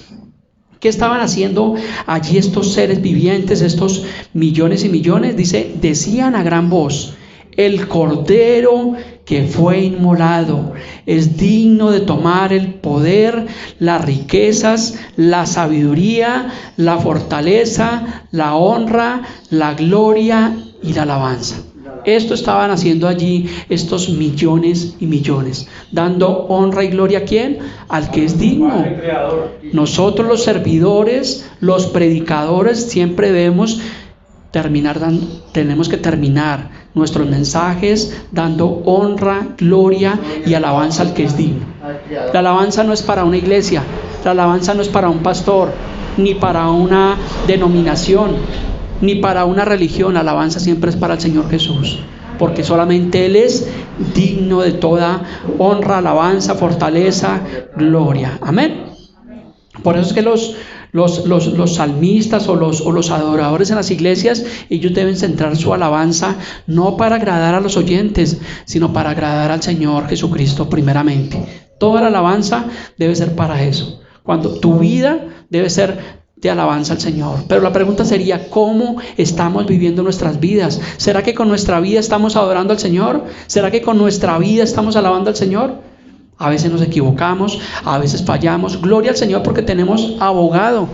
¿Qué estaban haciendo allí estos seres vivientes, estos millones y millones? Dice, decían a gran voz, el Cordero que fue inmolado es digno de tomar el poder, las riquezas, la sabiduría, la fortaleza, la honra, la gloria y la alabanza. Esto estaban haciendo allí estos millones y millones, dando honra y gloria ¿a quién? Al que es digno. Nosotros los servidores, los predicadores, siempre tenemos que terminar nuestros mensajes dando honra, gloria y alabanza al que es digno. La alabanza no es para una iglesia, la alabanza no es para un pastor, ni para una denominación, ni para una religión. La alabanza siempre es para el Señor Jesús, porque solamente Él es digno de toda honra, alabanza, fortaleza, gloria. Amén. Por eso es que los salmistas o los adoradores en las iglesias, ellos deben centrar su alabanza no para agradar a los oyentes, sino para agradar al Señor Jesucristo primeramente. Toda la alabanza debe ser para eso. Cuando tu vida debe ser de alabanza al Señor. Pero la pregunta sería, ¿cómo estamos viviendo nuestras vidas? ¿Será que con nuestra vida estamos adorando al Señor? ¿Será que con nuestra vida estamos alabando al Señor? A veces nos equivocamos, a veces fallamos. Gloria al Señor porque tenemos abogado.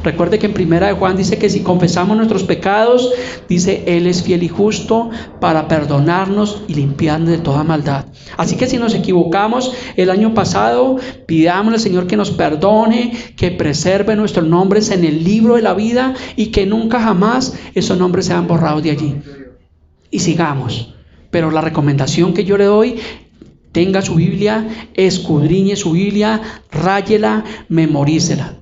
Recuerde que en Primera de Juan dice que si confesamos nuestros pecados, dice, Él es fiel y justo para perdonarnos y limpiarnos de toda maldad. Así que si nos equivocamos el año pasado, pidámosle al Señor que nos perdone, que preserve nuestros nombres en el libro de la vida y que nunca jamás esos nombres sean borrados de allí. Y sigamos. Pero la recomendación que yo le doy: tenga su Biblia, escudriñe su Biblia, ráyela, memorícela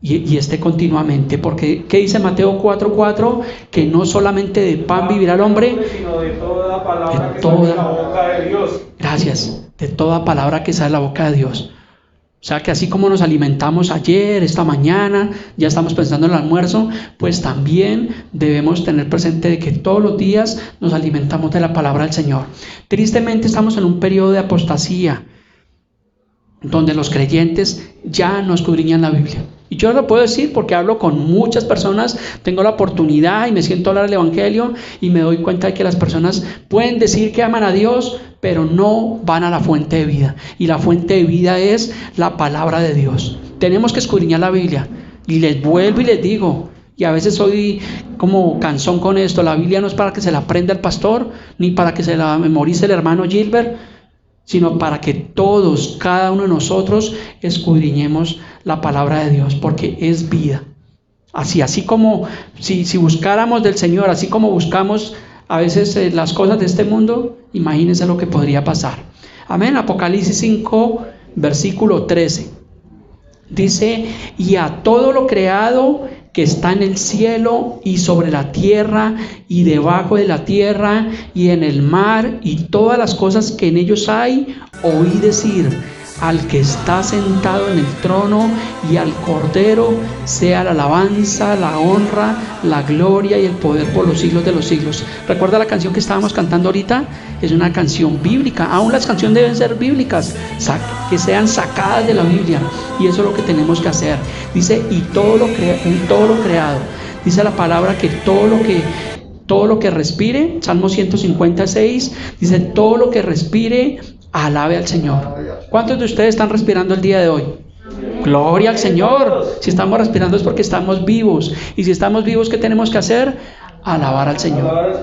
y esté continuamente. Porque, ¿qué dice Mateo 4:4? Que no solamente de pan vivirá el hombre, sino de toda palabra de que toda- sale de la boca de Dios. Gracias, de toda palabra que sale de la boca de Dios. O sea que así como nos alimentamos ayer, esta mañana, ya estamos pensando en el almuerzo, pues también debemos tener presente de que todos los días nos alimentamos de la palabra del Señor. Tristemente estamos en un periodo de apostasía, donde los creyentes ya no escudriñan la Biblia. Y yo lo puedo decir porque hablo con muchas personas, tengo la oportunidad y me siento a hablar del Evangelio y me doy cuenta de que las personas pueden decir que aman a Dios, pero no van a la fuente de vida. Y la fuente de vida es la palabra de Dios. Tenemos que escudriñar la Biblia. Y les vuelvo y les digo, y a veces soy como cansón con esto, la Biblia no es para que se la aprenda el pastor, ni para que se la memorice el hermano Gilbert, sino para que todos, cada uno de nosotros, escudriñemos la palabra de Dios, porque es vida. Así como si buscáramos del Señor, así como buscamos a veces las cosas de este mundo, imagínense lo que podría pasar. Amén. Apocalipsis 5, versículo 13. Dice, y a todo lo creado que está en el cielo y sobre la tierra y debajo de la tierra y en el mar y todas las cosas que en ellos hay, oí decir, al que está sentado en el trono y al Cordero sea la alabanza, la honra, la gloria y el poder por los siglos de los siglos. ¿Recuerda la canción que estábamos cantando ahorita? Es una canción bíblica. Aún las canciones deben ser bíblicas, que sean sacadas de la Biblia, y eso es lo que tenemos que hacer. Dice, y todo lo creado. Dice la palabra que todo lo que respire, Salmo 156, dice, todo lo que respire, alabe al Señor. ¿Cuántos de ustedes están respirando el día de hoy? Gloria al Señor. Si estamos respirando es porque estamos vivos. Y si estamos vivos, ¿qué tenemos que hacer? Alabar al Señor,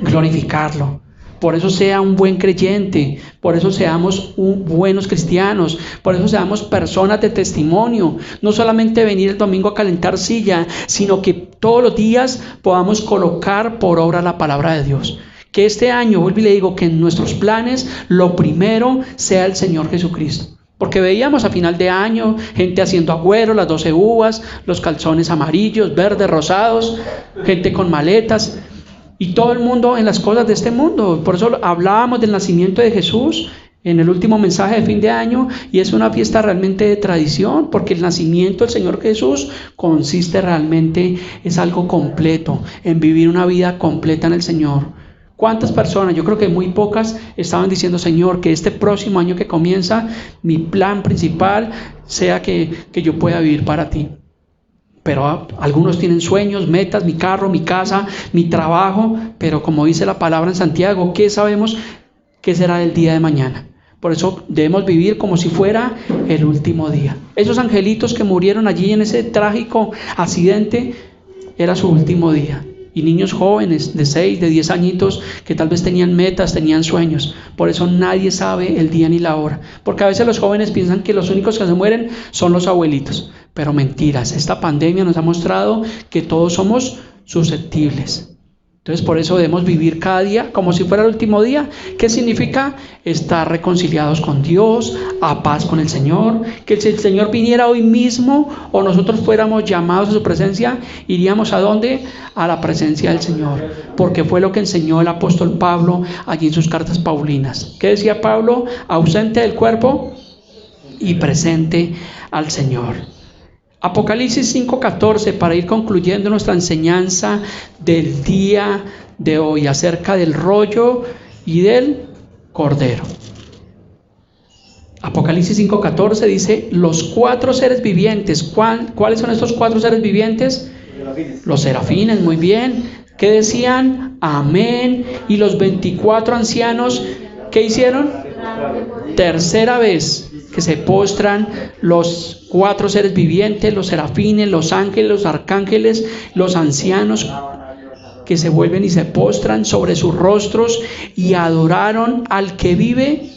glorificarlo. Por eso sea un buen creyente, por eso seamos buenos cristianos, por eso seamos personas de testimonio. No solamente venir el domingo a calentar silla, sino que todos los días podamos colocar por obra la palabra de Dios. Que este año, vuelvo y le digo, que en nuestros planes lo primero sea el Señor Jesucristo. Porque veíamos a final de año gente haciendo agüero, las 12 uvas, los calzones amarillos, verdes, rosados, gente con maletas y todo el mundo en las cosas de este mundo. Por eso hablábamos del nacimiento de Jesús en el último mensaje de fin de año, y es una fiesta realmente de tradición, porque el nacimiento del Señor Jesús consiste realmente, es algo completo, en vivir una vida completa en el Señor. ¿Cuántas personas? Yo creo que muy pocas estaban diciendo, Señor, que este próximo año que comienza, mi plan principal sea que yo pueda vivir para ti. Pero algunos tienen sueños, metas, mi carro, mi casa, mi trabajo, pero como dice la palabra en Santiago, ¿qué sabemos qué será el día de mañana? Por eso debemos vivir como si fuera el último día. Esos angelitos que murieron allí en ese trágico accidente, era su último día. Y niños jóvenes de 6, de 10 añitos que tal vez tenían metas, tenían sueños. Por eso nadie sabe el día ni la hora. Porque a veces los jóvenes piensan que los únicos que se mueren son los abuelitos. Pero mentiras, esta pandemia nos ha mostrado que todos somos susceptibles. Entonces por eso debemos vivir cada día como si fuera el último día. ¿Qué significa? Estar reconciliados con Dios, a paz con el Señor. Que si el Señor viniera hoy mismo o nosotros fuéramos llamados a su presencia, ¿iríamos a dónde? A la presencia del Señor. Porque fue lo que enseñó el apóstol Pablo allí en sus cartas paulinas. ¿Qué decía Pablo? Ausente del cuerpo y presente al Señor. Apocalipsis 5:14, para ir concluyendo nuestra enseñanza del día de hoy acerca del rollo y del cordero. Apocalipsis 5:14 dice, los 4 seres vivientes. ¿Cuáles son estos 4 seres vivientes? Los serafines, muy bien. ¿Qué decían? Amén. Y los 24 ancianos, ¿qué hicieron? Tercera vez. que se postran los 4 seres vivientes, los serafines, los ángeles, los arcángeles, los ancianos, que se vuelven y se postran sobre sus rostros y adoraron al que vive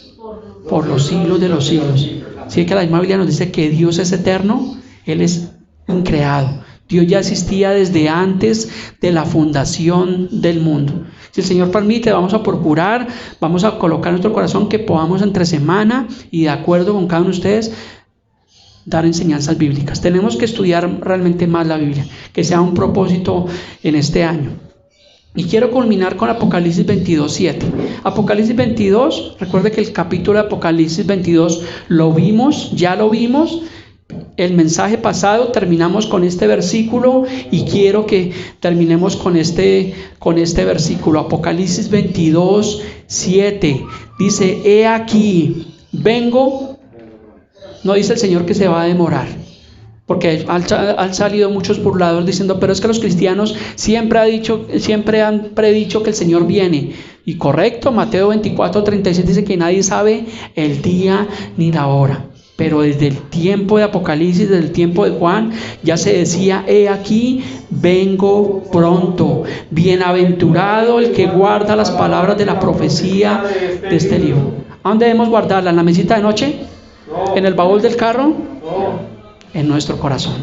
por los siglos de los siglos. Si es que la misma Biblia nos dice que Dios es eterno, Él es increado. Dios ya existía desde antes de la fundación del mundo. Si el Señor permite, vamos a procurar, vamos a colocar en nuestro corazón que podamos entre semana y de acuerdo con cada uno de ustedes dar enseñanzas bíblicas. Tenemos que estudiar realmente más la Biblia, que sea un propósito en este año. Y quiero culminar con Apocalipsis 22:7. Apocalipsis 22, recuerde que el capítulo de Apocalipsis 22 ya lo vimos. El mensaje pasado terminamos con este versículo y quiero que terminemos con este versículo. Apocalipsis 22:7 dice: he aquí, vengo. No dice el Señor que se va a demorar, porque han salido muchos burladores diciendo, pero es que los cristianos siempre han predicho que el Señor viene. Y correcto, Mateo 24:37 dice que nadie sabe el día ni la hora. Pero desde el tiempo de Apocalipsis, desde el tiempo de Juan, ya se decía: he aquí, vengo pronto. Bienaventurado el que guarda las palabras de la profecía de este libro. ¿A dónde debemos guardarla? ¿En la mesita de noche? ¿En el baúl del carro? En nuestro corazón.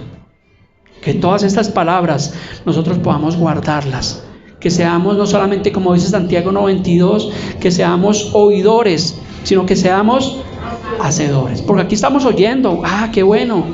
Que todas estas palabras nosotros podamos guardarlas. Que seamos no solamente, como dice Santiago 1:22, que seamos oidores, sino que seamos hacedores. Porque aquí estamos oyendo, qué bueno,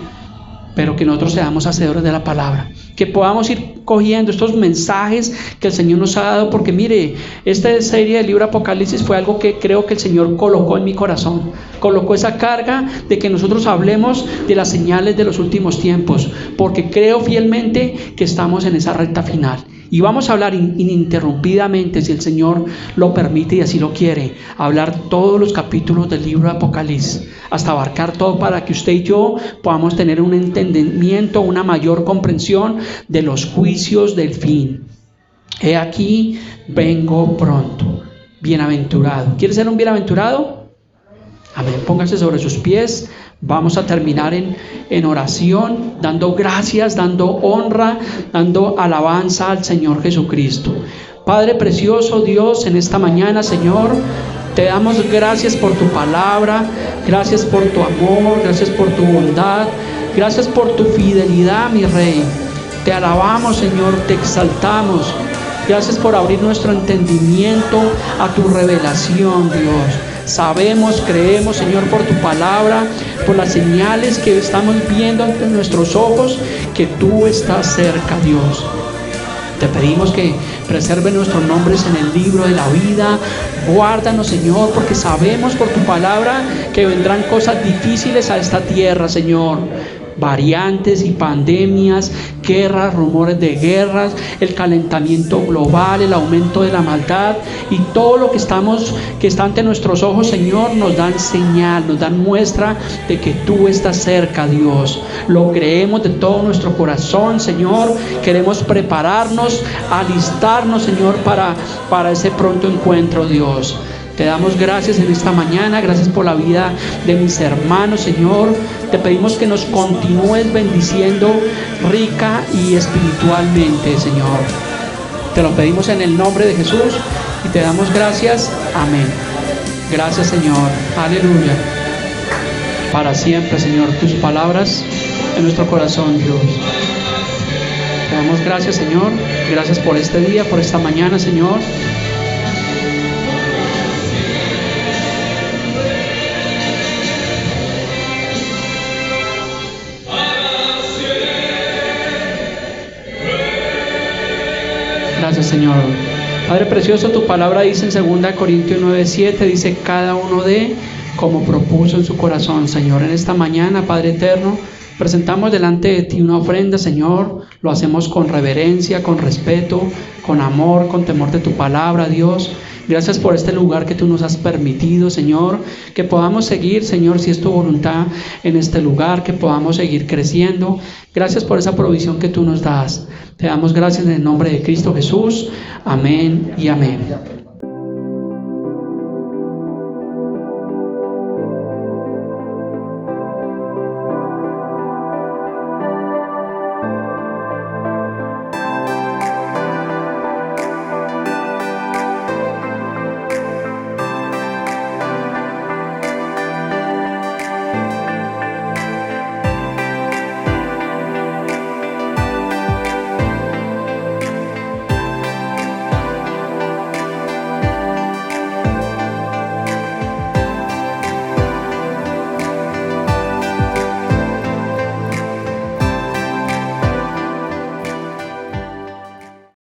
pero que nosotros seamos hacedores de la palabra. Que podamos ir cogiendo estos mensajes que el Señor nos ha dado, porque mire, esta serie del libro Apocalipsis fue algo que creo que el Señor colocó en mi corazón. Colocó esa carga de que nosotros hablemos de las señales de los últimos tiempos, porque creo fielmente que estamos en esa recta final. Y vamos a hablar ininterrumpidamente, si el Señor lo permite y así lo quiere, hablar todos los capítulos del libro de Apocalipsis, hasta abarcar todo, para que usted y yo podamos tener un entendimiento, una mayor comprensión de los juicios del fin. He aquí, vengo pronto. Bienaventurado. ¿Quiere ser un bienaventurado? Amén. Póngase sobre sus pies. Vamos a terminar en oración, dando gracias, dando honra, dando alabanza al Señor Jesucristo. Padre precioso, Dios, en esta mañana, Señor, te damos gracias por tu palabra, gracias por tu amor, gracias por tu bondad, gracias por tu fidelidad, mi Rey. Te alabamos, Señor, te exaltamos. Gracias por abrir nuestro entendimiento a tu revelación, Dios. Sabemos, creemos, Señor, por tu palabra, por las señales que estamos viendo ante nuestros ojos, que tú estás cerca, Dios. Te pedimos que preserve nuestros nombres en el libro de la vida. Guárdanos, Señor, porque sabemos por tu palabra que vendrán cosas difíciles a esta tierra, Señor. Variantes y pandemias, guerras, rumores de guerras, el calentamiento global, el aumento de la maldad y todo lo que está ante nuestros ojos, Señor, nos dan señal, nos dan muestra de que tú estás cerca, Dios. Lo creemos de todo nuestro corazón, Señor. Queremos prepararnos, alistarnos, Señor, para ese pronto encuentro, Dios. Te damos gracias en esta mañana, gracias por la vida de mis hermanos, Señor. Te pedimos que nos continúes bendiciendo rica y espiritualmente, Señor. Te lo pedimos en el nombre de Jesús y te damos gracias. Amén. Gracias, Señor. Aleluya. Para siempre, Señor, tus palabras en nuestro corazón, Dios. Te damos gracias, Señor. Gracias por este día, por esta mañana, Señor. Gracias, Señor. Padre precioso, tu palabra dice en 2 Corintios 9:7, dice: cada uno dé como propuso en su corazón, Señor. En esta mañana, Padre eterno, presentamos delante de ti una ofrenda, Señor. Lo hacemos con reverencia, con respeto, con amor, con temor de tu palabra, Dios. Gracias por este lugar que tú nos has permitido, Señor, que podamos seguir, Señor, si es tu voluntad en este lugar, que podamos seguir creciendo. Gracias por esa provisión que tú nos das. Te damos gracias en el nombre de Cristo Jesús. Amén y amén.